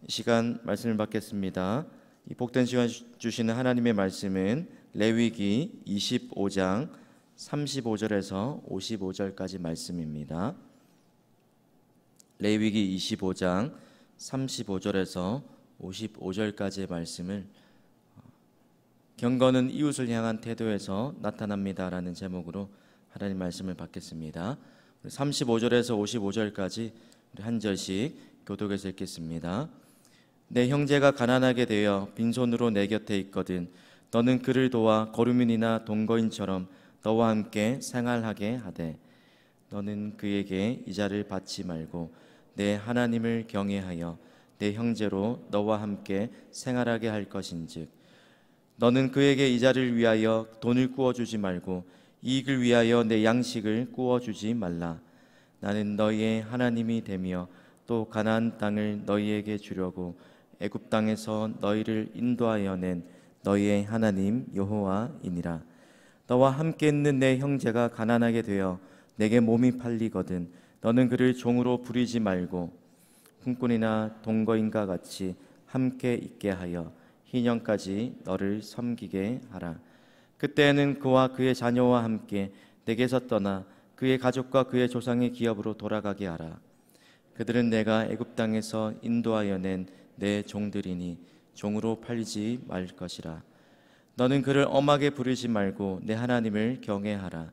이 시간 말씀을 받겠습니다. 이 복된 시간 주시는 하나님의 말씀은 레위기 25장 35절에서 55절까지 말씀입니다. 레위기 25장 35절에서 55절까지의 말씀을 경건은 이웃을 향한 태도에서 나타납니다라는 제목으로 하나님 말씀을 받겠습니다. 35절에서 55절까지 한 절씩 교독해서 읽겠습니다. 내 형제가 가난하게 되어 빈손으로 내 곁에 있거든 너는 그를 도와 거류민이나 동거인처럼 너와 함께 생활하게 하되 너는 그에게 이자를 받지 말고 내 하나님을 경외하여 내 형제로 너와 함께 생활하게 할 것인즉 너는 그에게 이자를 위하여 돈을 구워주지 말고 이익을 위하여 내 양식을 구워주지 말라. 나는 너희의 하나님이 되며 또 가나안 땅을 너희에게 주려고 애굽 땅에서 너희를 인도하여 낸 너희의 하나님 여호와이니라. 너와 함께 있는 내 형제가 가난하게 되어 내게 몸이 팔리거든 너는 그를 종으로 부리지 말고 품꾼이나 동거인과 같이 함께 있게 하여 희년까지 너를 섬기게 하라. 그때에는 그와 그의 자녀와 함께 내게서 떠나 그의 가족과 그의 조상의 기업으로 돌아가게 하라. 그들은 내가 애굽 땅에서 인도하여 낸 내 종들이니 종으로 팔리지 말 것이라. 너는 그를 엄하게 부르지 말고 내 하나님을 경외하라.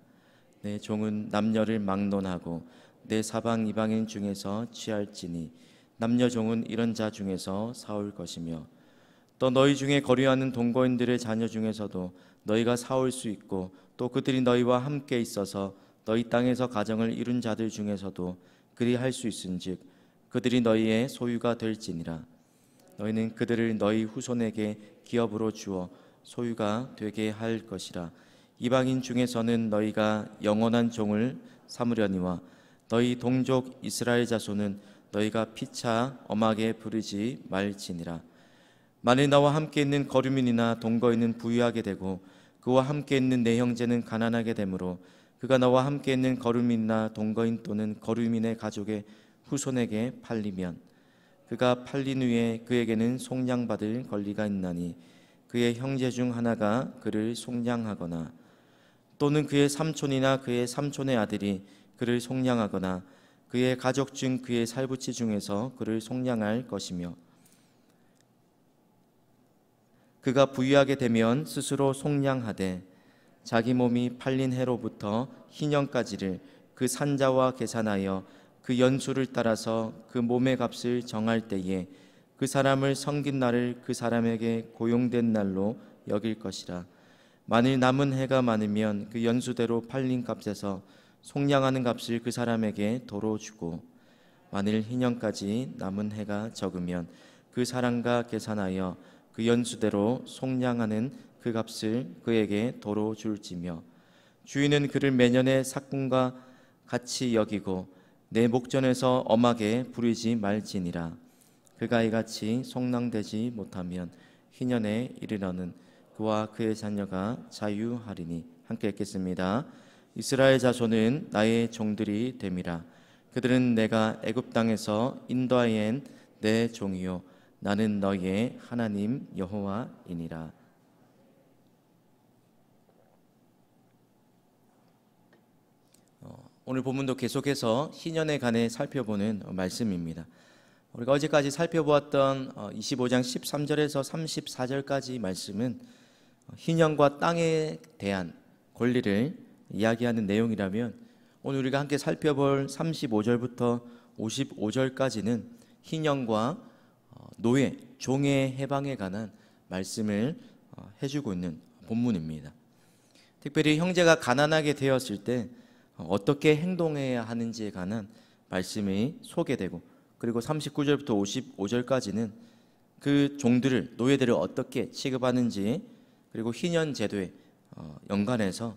내 종은 남녀를 막론하고 내 사방 이방인 중에서 취할지니 남녀 종은 이런 자 중에서 사올 것이며 또 너희 중에 거류하는 동거인들의 자녀 중에서도 너희가 사올 수 있고 또 그들이 너희와 함께 있어서 너희 땅에서 가정을 이룬 자들 중에서도 그리 할 수 있은즉 그들이 너희의 소유가 될지니라. 너희는 그들을 너희 후손에게 기업으로 주어 소유가 되게 할 것이라. 이방인 중에서는 너희가 영원한 종을 삼으려니와 너희 동족 이스라엘 자손은 너희가 피차 엄하게 부르지 말지니라. 만일 나와 함께 있는 거류민이나 동거인은 부유하게 되고 그와 함께 있는 내 형제는 가난하게 되므로 그가 나와 함께 있는 거류민이나 동거인 또는 거류민의 가족의 후손에게 팔리면 그가 팔린 후에 그에게는 속량받을 권리가 있나니 그의 형제 중 하나가 그를 속량하거나 또는 그의 삼촌이나 그의 삼촌의 아들이 그를 속량하거나 그의 가족 중 그의 살부치 중에서 그를 속량할 것이며 그가 부유하게 되면 스스로 속량하되 자기 몸이 팔린 해로부터 희년까지를 그 산자와 계산하여 그 연수를 따라서 그 몸의 값을 정할 때에 그 사람을 섬긴 날을 그 사람에게 고용된 날로 여길 것이라. 만일 남은 해가 많으면 그 연수대로 팔린 값에서 속량하는 값을 그 사람에게 도로 주고 만일 희년까지 남은 해가 적으면 그 사람과 계산하여 그 연수대로 속량하는 그 값을 그에게 도로 줄지며 주인은 그를 매년의 삭금과 같이 여기고 내 목전에서 엄하게 부리지 말지니라. 그가 이같이 속량되지 못하면 희년에 이르러는 그와 그의 자녀가 자유하리니. 함께 읽겠습니다. 이스라엘 자손은 나의 종들이 됨이라. 그들은 내가 애굽 땅에서 인도하여 내 종이요 나는 너희의 하나님 여호와이니라. 오늘 본문도 계속해서 희년에 관해 살펴보는 말씀입니다. 우리가 어제까지 살펴보았던 25장 13절에서 34절까지 말씀은 희년과 땅에 대한 권리를 이야기하는 내용이라면 오늘 우리가 함께 살펴볼 35절부터 55절까지는 희년과 노예, 종의 해방에 관한 말씀을 해주고 있는 본문입니다. 특별히 형제가 가난하게 되었을 때 어떻게 행동해야 하는지에 관한 말씀이 소개되고 그리고 39절부터 55절까지는 그 종들을 노예들을 어떻게 취급하는지 그리고 희년 제도에 연관해서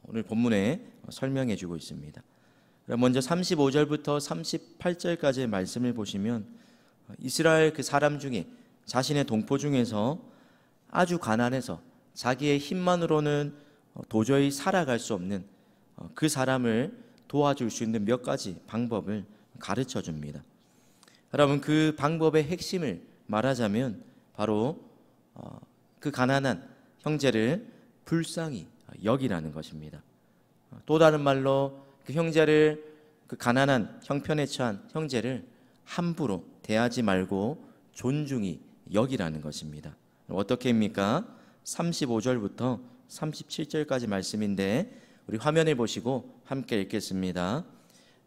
오늘 본문에 설명해 주고 있습니다. 먼저 35절부터 38절까지의 말씀을 보시면 이스라엘 그 사람 중에 자신의 동포 중에서 아주 가난해서 자기의 힘만으로는 도저히 살아갈 수 없는 그 사람을 도와줄 수 있는 몇 가지 방법을 가르쳐 줍니다. 여러분, 그 방법의 핵심을 말하자면 바로 그 가난한 형제를 불쌍히 여기라는 것입니다. 또 다른 말로 그 형제를, 그 가난한 형편에 처한 형제를 함부로 대하지 말고 존중히 여기라는 것입니다. 어떻게입니까? 35절부터 37절까지 말씀인데 우리 화면을 보시고 함께 읽겠습니다.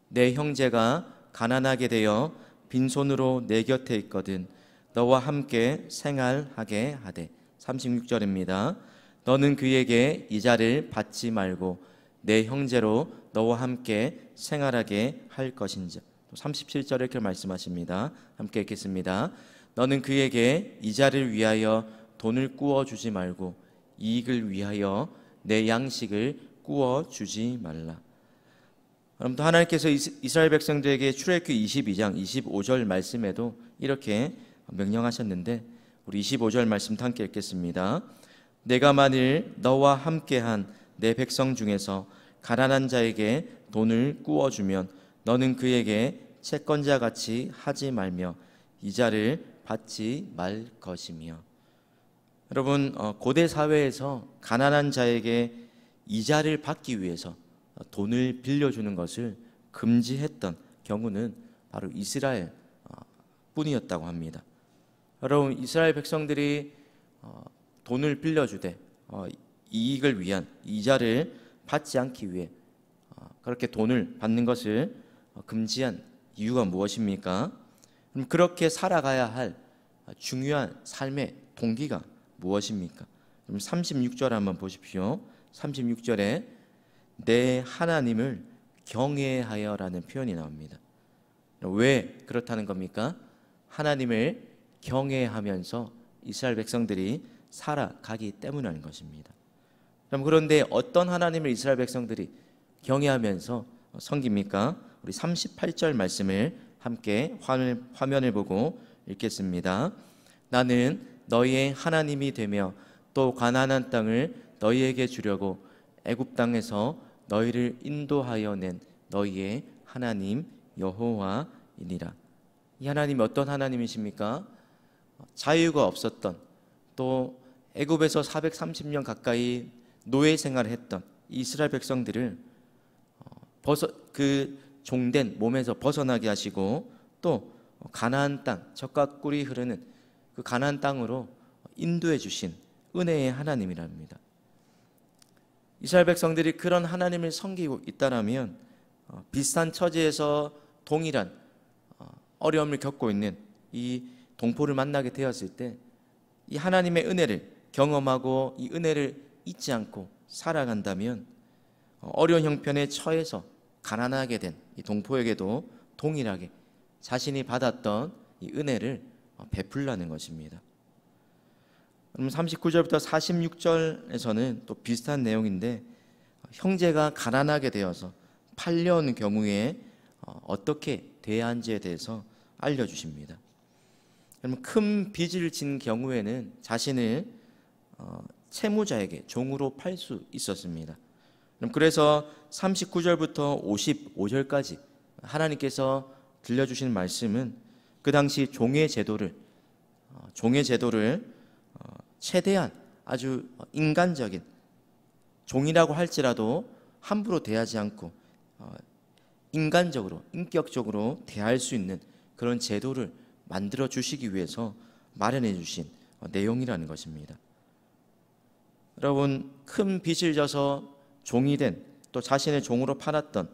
내 형제가 가난하게 되어 빈손으로 내 곁에 있거든 너와 함께 생활하게 하되. 36절입니다. 너는 그에게 이자를 받지 말고 내 형제로 너와 함께 생활하게 할 것인지. 37절에 이렇게 말씀하십니다. 함께 읽겠습니다. 너는 그에게 이자를 위하여 돈을 꾸어 주지 말고 이익을 위하여 내 양식을 꾸어 주지 말라. 그럼 또 하나님께서 이스라엘 백성들에게 출애굽기 22장 25절 말씀에도 이렇게 명령하셨는데 우리 25절 말씀도 함께 읽겠습니다. 내가 만일 너와 함께한 내 백성 중에서 가난한 자에게 돈을 꾸어 주면 너는 그에게 채권자 같이 하지 말며 이자를 받지 말 것이며. 여러분, 고대 사회에서 가난한 자에게 이자를 받기 위해서 돈을 빌려주는 것을 금지했던 경우는 바로 이스라엘 뿐이었다고 합니다. 여러분, 이스라엘 백성들이 돈을 빌려주되 이익을 위한 이자를 받지 않기 위해 그렇게 돈을 받는 것을 금지한 이유가 무엇입니까? 그럼 그렇게 살아가야 할 중요한 삶의 동기가 무엇입니까? 그럼 36절 한번 보십시오. 36절에 내 하나님을 경외하여라는 표현이 나옵니다. 왜 그렇다는 겁니까? 하나님을 경외하면서 이스라엘 백성들이 살아가기 때문이라는 것입니다. 그런데 어떤 하나님을 이스라엘 백성들이 경외하면서 섬깁니까? 우리 38절 말씀을 함께 화면을 보고 읽겠습니다. 나는 너희의 하나님이 되며 또 가나안 땅을 너희에게 주려고 애굽 땅에서 너희를 인도하여 낸 너희의 하나님 여호와이니라. 이 하나님이 어떤 하나님이십니까? 자유가 없었던, 또 애굽에서 430년 가까이 노예 생활을 했던 이스라엘 백성들을 그 종된 몸에서 벗어나게 하시고 또 가나안 땅, 젖과 꿀이 흐르는 그 가나안 땅으로 인도해 주신 은혜의 하나님이랍니다. 이스라엘 백성들이 그런 하나님을 섬기고 있다라면 비슷한 처지에서 동일한 어려움을 겪고 있는 이 동포를 만나게 되었을 때 이 하나님의 은혜를 경험하고 이 은혜를 잊지 않고 살아간다면 어려운 형편에 처해서 가난하게 된 이 동포에게도 동일하게 자신이 받았던 이 은혜를 베풀라는 것입니다. 그럼 39절부터 46절에서는 또 비슷한 내용인데 형제가 가난하게 되어서 팔려온 경우에 어떻게 대해야 하는지에 대해서 알려주십니다. 그러면 큰 빚을 진 경우에는 자신을 채무자에게 종으로 팔 수 있었습니다. 그래서 39절부터 55절까지 하나님께서 들려주신 말씀은 그 당시 종의 제도를 최대한 아주 인간적인, 종이라고 할지라도 함부로 대하지 않고 인간적으로, 인격적으로 대할 수 있는 그런 제도를 만들어 주시기 위해서 마련해 주신 내용이라는 것입니다. 여러분, 큰 빚을 져서 종이 된, 또 자신의 종으로 팔았던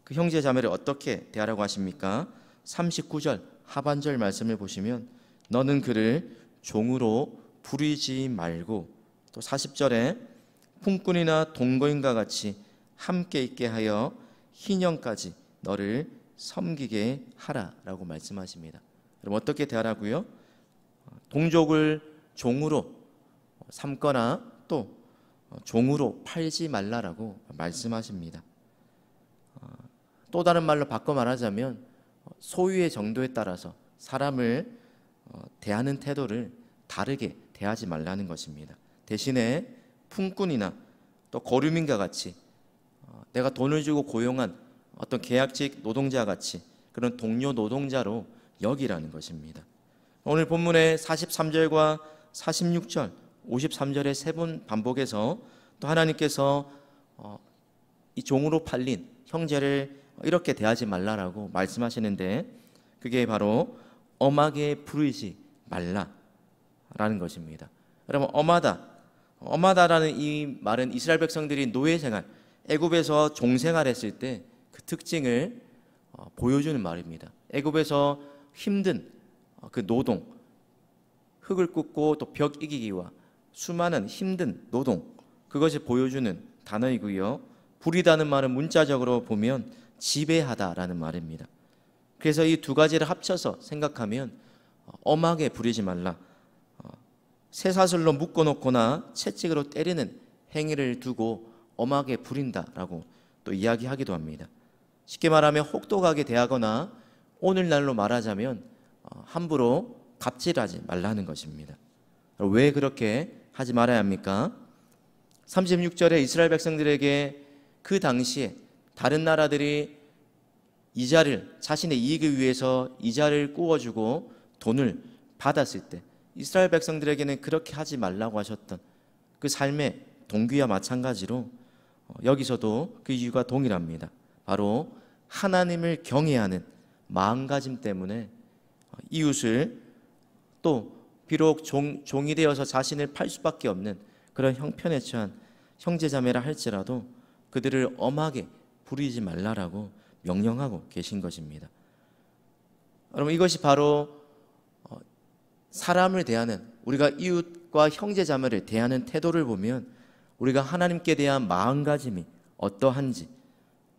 그 형제 자매를 어떻게 대하라고 하십니까? 39절 하반절 말씀을 보시면 너는 그를 종으로 부리지 말고, 또 40절에 품꾼이나 동거인과 같이 함께 있게 하여 희년까지 너를 섬기게 하라라고 말씀하십니다. 그럼 어떻게 대하라고요? 동족을 종으로 삼거나 또 종으로 팔지 말라라고 말씀하십니다. 또 다른 말로 바꿔 말하자면 소유의 정도에 따라서 사람을 대하는 태도를 다르게 대하지 말라는 것입니다. 대신에 품꾼이나 또 거류민과 같이 내가 돈을 주고 고용한 어떤 계약직 노동자 같이 그런 동료 노동자로 여기라는 것입니다. 오늘 본문의 43절과 46절, 53절에 세 번 반복해서 또 하나님께서 이 종으로 팔린 형제를 이렇게 대하지 말라라고 말씀하시는데, 그게 바로 엄하게 부르지 말라라는 것입니다. 여러분, 엄하다라는 이 말은 이스라엘 백성들이 노예 생활, 애굽에서 종 생활했을 때 그 특징을 보여주는 말입니다. 애굽에서 힘든 그 노동, 흙을 굽고 또 벽 이기기와 수많은 힘든 노동, 그것을 보여주는 단어이고요. 부리다는 말은 문자적으로 보면 지배하다라는 말입니다. 그래서 이 두 가지를 합쳐서 생각하면 엄하게 부리지 말라, 쇠사슬로 묶어놓거나 채찍으로 때리는 행위를 두고 엄하게 부린다라고 또 이야기하기도 합니다. 쉽게 말하면 혹독하게 대하거나 오늘날로 말하자면 함부로 갑질하지 말라는 것입니다. 왜 그렇게 하지 말아야 합니까? 36절에 이스라엘 백성들에게 그 당시에 다른 나라들이 이자를, 자신의 이익을 위해서 이자를 구워주고 돈을 받았을 때 이스라엘 백성들에게는 그렇게 하지 말라고 하셨던 그 삶의 동기와 마찬가지로 여기서도 그 이유가 동일합니다. 바로 하나님을 경외하는 마음가짐 때문에 이웃을, 또 비록 종이 되어서 자신을 팔 수밖에 없는 그런 형편에 처한 형제자매라 할지라도 그들을 엄하게 부리지 말라라고 명령하고 계신 것입니다. 여러분, 이것이 바로 사람을 대하는, 우리가 이웃과 형제자매를 대하는 태도를 보면 우리가 하나님께 대한 마음가짐이 어떠한지,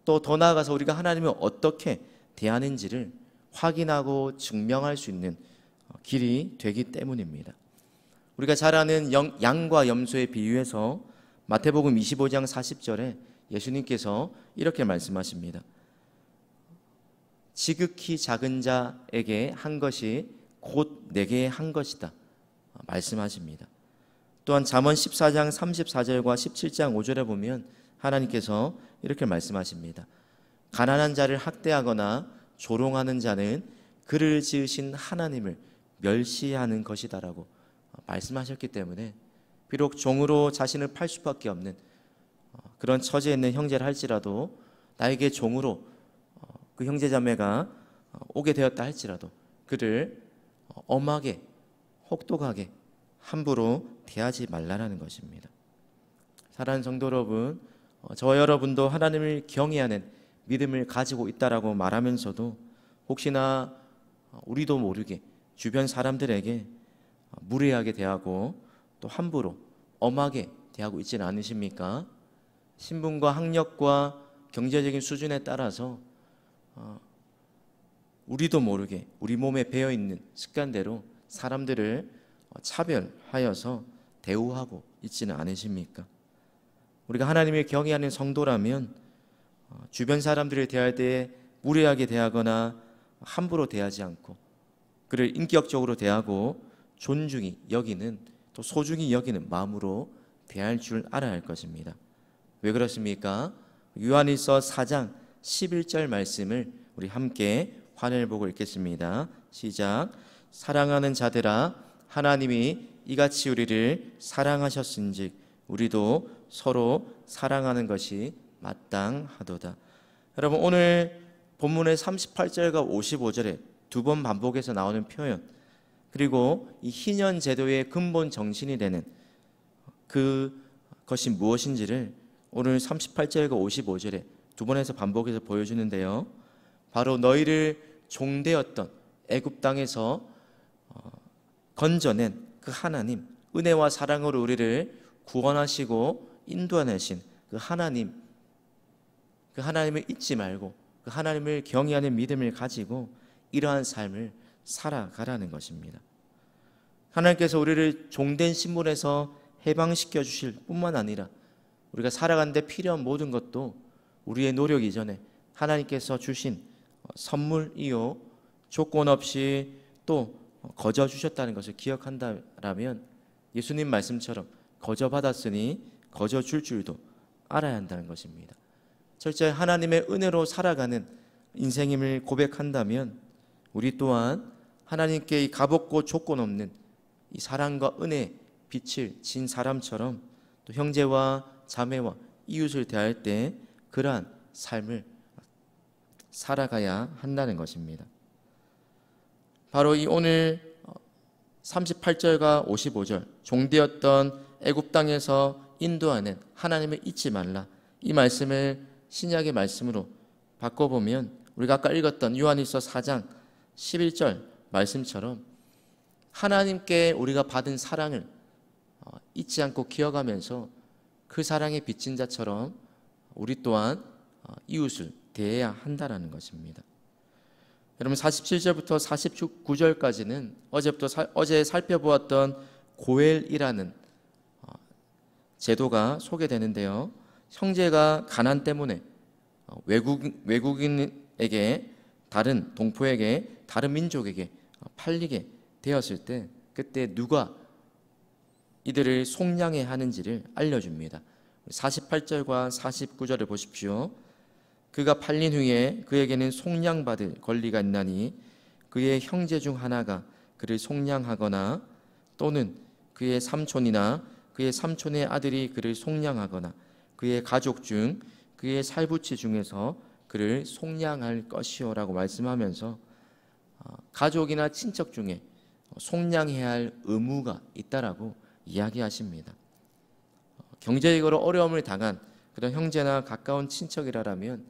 또 더 나아가서 우리가 하나님을 어떻게 대하는지를 확인하고 증명할 수 있는 길이 되기 때문입니다. 우리가 잘 아는 양과 염소의 비유에서 마태복음 25장 40절에 예수님께서 이렇게 말씀하십니다. 지극히 작은 자에게 한 것이 곧 내게 한 것이다 말씀하십니다. 또한 잠언 14장 34절과 17장 5절에 보면 하나님께서 이렇게 말씀하십니다. 가난한 자를 학대하거나 조롱하는 자는 그를 지으신 하나님을 멸시하는 것이다라고 말씀하셨기 때문에 비록 종으로 자신을 팔 수밖에 없는 그런 처지에 있는 형제를 할지라도, 나에게 종으로 그 형제자매가 오게 되었다 할지라도 그를 엄하게, 혹독하게, 함부로 대하지 말라는 것입니다. 사랑하는 성도 여러분, 저와 여러분도 하나님을 경외하는 믿음을 가지고 있다라고 말하면서도 혹시나 우리도 모르게 주변 사람들에게 무례하게 대하고 또 함부로 엄하게 대하고 있지는 않으십니까? 신분과 학력과 경제적인 수준에 따라서 우리도 모르게 우리 몸에 배어있는 습관대로 사람들을 차별하여서 대우하고 있지는 않으십니까? 우리가 하나님을 경외하는 성도라면 주변 사람들을 대할 때 무례하게 대하거나 함부로 대하지 않고 그를 인격적으로 대하고 존중히 여기는, 또 소중히 여기는 마음으로 대할 줄 알아야 할 것입니다. 왜 그렇습니까? 요한일서 4장 11절 말씀을 우리 함께 화면을 보고 읽겠습니다. 시작. 사랑하는 자들아, 하나님이 이같이 우리를 사랑하셨은즉 우리도 서로 사랑하는 것이 마땅하도다. 여러분, 오늘 본문의 38절과 55절에 두 번 반복해서 나오는 표현, 그리고 이 희년 제도의 근본 정신이 되는 그것이 무엇인지를 오늘 38절과 55절에 두 번에서 반복해서 보여주는데요. 바로 너희를 종되었던 애굽 땅에서 건져낸 그 하나님, 은혜와 사랑으로 우리를 구원하시고 인도하신 그 하나님, 그 하나님을 잊지 말고 그 하나님을 경외하는 믿음을 가지고 이러한 삶을 살아가라는 것입니다. 하나님께서 우리를 종된 신분에서 해방시켜 주실 뿐만 아니라 우리가 살아가는 데 필요한 모든 것도 우리의 노력 이전에 하나님께서 주신 선물이요 조건 없이 또 거저 주셨다는 것을 기억한다면 예수님 말씀처럼 거저 받았으니 거저 줄 줄도 알아야 한다는 것입니다. 철저히 하나님의 은혜로 살아가는 인생임을 고백한다면 우리 또한 하나님께 이 값없고 조건 없는 이 사랑과 은혜 빛을 진 사람처럼 또 형제와 자매와 이웃을 대할 때 그러한 삶을 살아가야 한다는 것입니다. 바로 이 오늘 38절과 55절 종되었던 애굽 땅에서 인도하는 하나님을 잊지 말라, 이 말씀을 신약의 말씀으로 바꿔보면 우리가 아까 읽었던 요한일서 4장 11절 말씀처럼 하나님께 우리가 받은 사랑을 잊지 않고 기억하면서 그 사랑에 빚진 자처럼 우리 또한 이웃을 대해야 한다는 것입니다. 여러분 47절부터 49절까지는 어제 살펴보았던 고엘이라는 제도가 소개되는데요. 형제가 가난 때문에 외국인에게, 다른 동포에게, 다른 민족에게 팔리게 되었을 때 그때 누가 이들을 속량해야 하는지를 알려줍니다. 48절과 49절을 보십시오. 그가 팔린 후에 그에게는 속량받을 권리가 있나니 그의 형제 중 하나가 그를 속량하거나 또는 그의 삼촌이나 그의 삼촌의 아들이 그를 속량하거나 그의 가족 중 그의 살부치 중에서 그를 속량할 것이요라고 말씀하면서 가족이나 친척 중에 속량해야 할 의무가 있다라고 이야기하십니다. 경제적으로 어려움을 당한 그런 형제나 가까운 친척이라면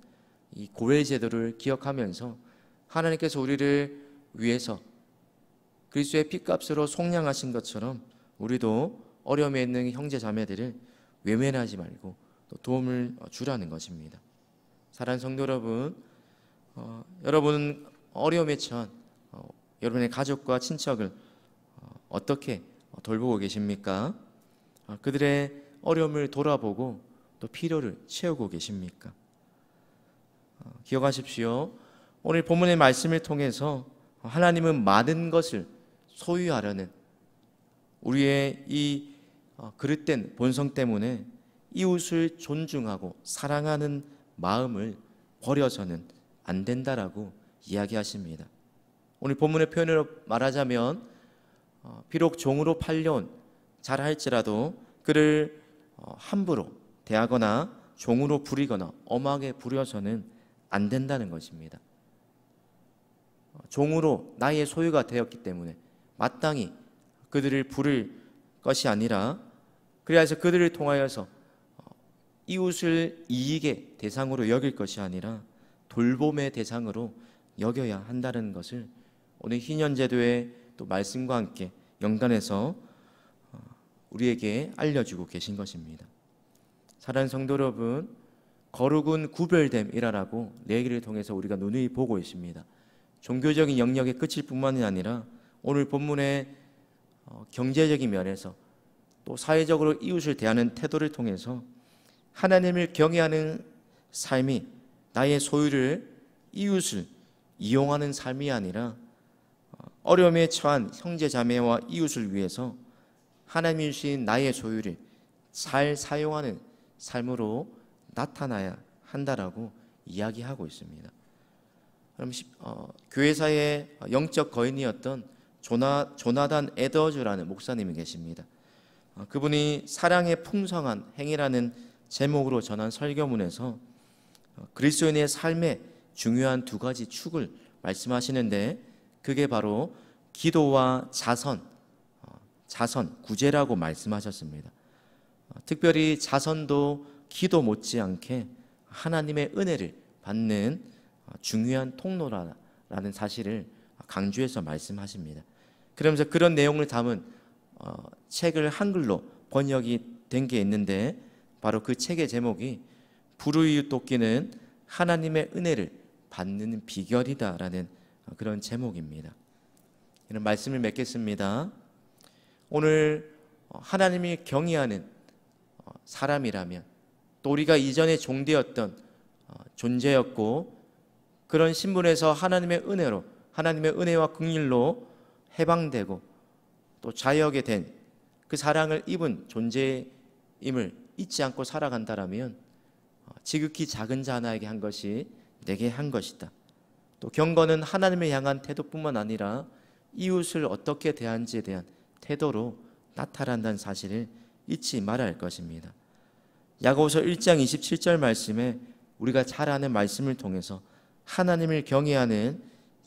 이 고엘 제도를 기억하면서 하나님께서 우리를 위해서 그리스도의 피값으로 속량하신 것처럼 우리도 어려움에 있는 형제 자매들을 외면하지 말고 또 도움을 주라는 것입니다. 사랑하는 성도 여러분, 여러분 어려움에 처한 여러분의 가족과 친척을 어떻게 돌보고 계십니까? 그들의 어려움을 돌아보고 또 필요를 채우고 계십니까? 기억하십시오. 오늘 본문의 말씀을 통해서 하나님은 많은 것을 소유하려는 우리의 이 그릇된 본성 때문에 이웃을 존중하고 사랑하는 마음을 버려서는 안 된다라고 이야기하십니다. 오늘 본문의 표현으로 말하자면 비록 종으로 팔려온 자라 할지라도 그를 함부로 대하거나 종으로 부리거나 엄하게 부려서는 안 된다는 것입니다. 종으로 나의 소유가 되었기 때문에 마땅히 그들을 부를 것이 아니라, 그래서 그들을 통하여서 이웃을 이익의 대상으로 여길 것이 아니라 돌봄의 대상으로 여겨야 한다는 것을 오늘 희년제도의 또 말씀과 함께 연관해서 우리에게 알려주고 계신 것입니다. 사랑하는 성도 여러분, 거룩은 구별됨이라고 내기를 통해서 우리가 누누이 보고 있습니다. 종교적인 영역의 끝일 뿐만이 아니라 오늘 본문의 경제적인 면에서 또 사회적으로 이웃을 대하는 태도를 통해서 하나님을 경외하는 삶이 나의 소유를, 이웃을 이용하는 삶이 아니라 어려움에 처한 형제 자매와 이웃을 위해서 하나님이 주신 나의 소유를 잘 사용하는 삶으로 나타나야 한다라고 이야기하고 있습니다. 그럼 교회사의 영적 거인이었던 조나단 에더즈라는 목사님이 계십니다. 그분이 사랑의 풍성한 행위라는 제목으로 전한 설교문에서 그리스도인의 삶의 중요한 두 가지 축을 말씀하시는데 그게 바로 기도와 자선, 구제라고 말씀하셨습니다. 특별히 자선도 기도 못지않게 하나님의 은혜를 받는 중요한 통로라는 사실을 강조해서 말씀하십니다. 그러면서 그런 내용을 담은 책을 한글로 번역이 된 게 있는데 바로 그 책의 제목이 불우이웃 돕기는 하나님의 은혜를 받는 비결이다라는 그런 제목입니다. 이런 말씀을 맺겠습니다. 오늘 하나님이 경외하는 사람이라면 또 우리가 이전에 종되었던 존재였고 그런 신분에서 하나님의 은혜로, 하나님의 은혜와 긍휼로 해방되고 또 자유하게 된 그 사랑을 입은 존재임을 잊지 않고 살아간다라면 지극히 작은 자 하나에게 한 것이 내게 한 것이다. 또 경건은 하나님을 향한 태도뿐만 아니라 이웃을 어떻게 대하는지에 대한 태도로 나타난다는 사실을 잊지 말아야 할 것입니다. 야고보서 1장 27절 말씀에 우리가 잘 아는 말씀을 통해서 하나님을 경외하는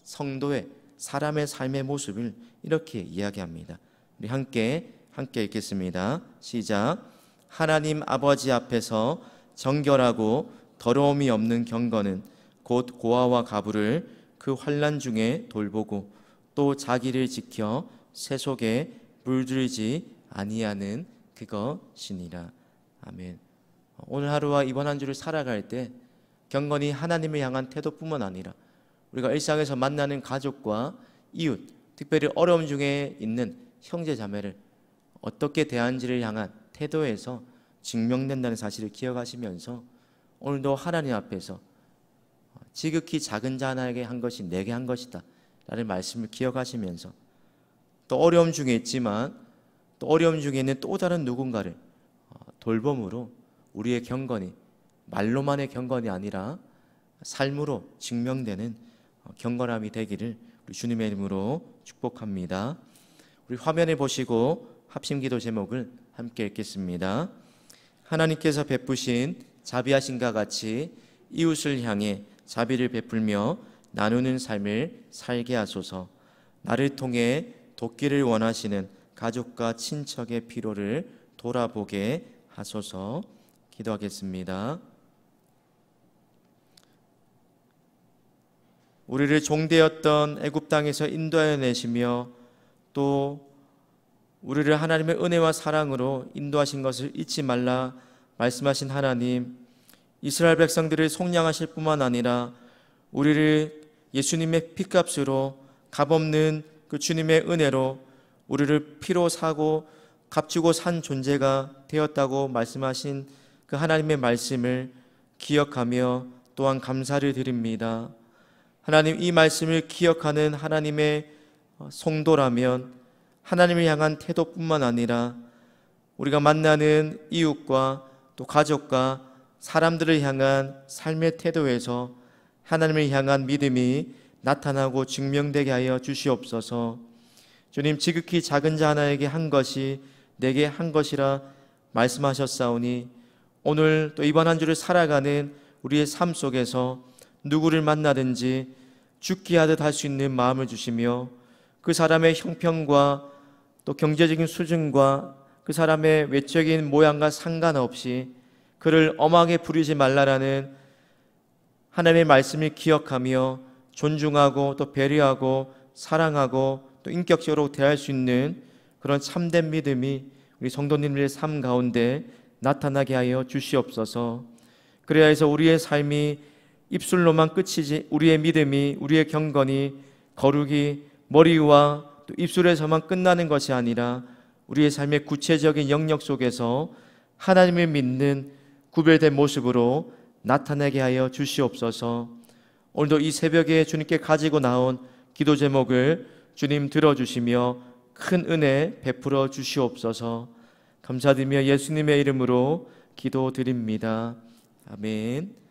성도의 사람의 삶의 모습을 이렇게 이야기합니다. 우리 함께 읽겠습니다. 시작. 하나님 아버지 앞에서 정결하고 더러움이 없는 경건은 곧 고아와 가부를 그 환난 중에 돌보고 또 자기를 지켜 새 속에 물들이지 아니하는 그것이니라. 아멘. 오늘 하루와 이번 한 주를 살아갈 때 경건히 하나님을 향한 태도뿐만 아니라 우리가 일상에서 만나는 가족과 이웃, 특별히 어려움 중에 있는 형제 자매를 어떻게 대하는지를 향한 태도에서 증명된다는 사실을 기억하시면서 오늘도 하나님 앞에서 지극히 작은 자 하나에게 한 것이 내게 한 것이다 라는 말씀을 기억하시면서 또 어려움 중에 있지만 또 어려움 중에 있는 또 다른 누군가를 돌봄으로 우리의 경건이 말로만의 경건이 아니라 삶으로 증명되는 경건함이 되기를 우리 주님의 이름으로 축복합니다. 우리 화면에 보시고 합심기도 제목을 함께 읽겠습니다. 하나님께서 베푸신 자비하심과 같이 이웃을 향해 자비를 베풀며 나누는 삶을 살게 하소서. 나를 통해 돕기를 원하시는 가족과 친척의 필요를 돌아보게 하소서. 기도하겠습니다. 우리를 종되었던 애굽 땅에서 인도하여 내시며 또 우리를 하나님의 은혜와 사랑으로 인도하신 것을 잊지 말라 말씀하신 하나님, 이스라엘 백성들을 속량하실 뿐만 아니라 우리를 예수님의 피값으로 값없는 그 주님의 은혜로 우리를 피로 사고 값주고 산 존재가 되었다고 말씀하신 그 하나님의 말씀을 기억하며 또한 감사를 드립니다. 하나님, 이 말씀을 기억하는 하나님의 성도라면 하나님을 향한 태도뿐만 아니라 우리가 만나는 이웃과 또 가족과 사람들을 향한 삶의 태도에서 하나님을 향한 믿음이 나타나고 증명되게 하여 주시옵소서. 주님, 지극히 작은 자 하나에게 한 것이 내게 한 것이라 말씀하셨사오니 오늘 또 이번 한 주를 살아가는 우리의 삶 속에서 누구를 만나든지 죽게 하듯 할 수 있는 마음을 주시며 그 사람의 형편과 또 경제적인 수준과 그 사람의 외적인 모양과 상관없이 그를 엄하게 부리지 말라라는 하나님의 말씀을 기억하며 존중하고 또 배려하고 사랑하고 또 인격적으로 대할 수 있는 그런 참된 믿음이 우리 성도님들의 삶 가운데 나타나게 하여 주시옵소서. 그래야 해서 우리의 삶이 입술로만 끝이지 우리의 믿음이 우리의 경건이 거룩이 머리와 또 입술에서만 끝나는 것이 아니라 우리의 삶의 구체적인 영역 속에서 하나님을 믿는 구별된 모습으로 나타나게 하여 주시옵소서. 오늘도 이 새벽에 주님께 가지고 나온 기도 제목을 주님 들어주시며 큰 은혜 베풀어 주시옵소서. 감사드리며 예수님의 이름으로 기도드립니다. 아멘.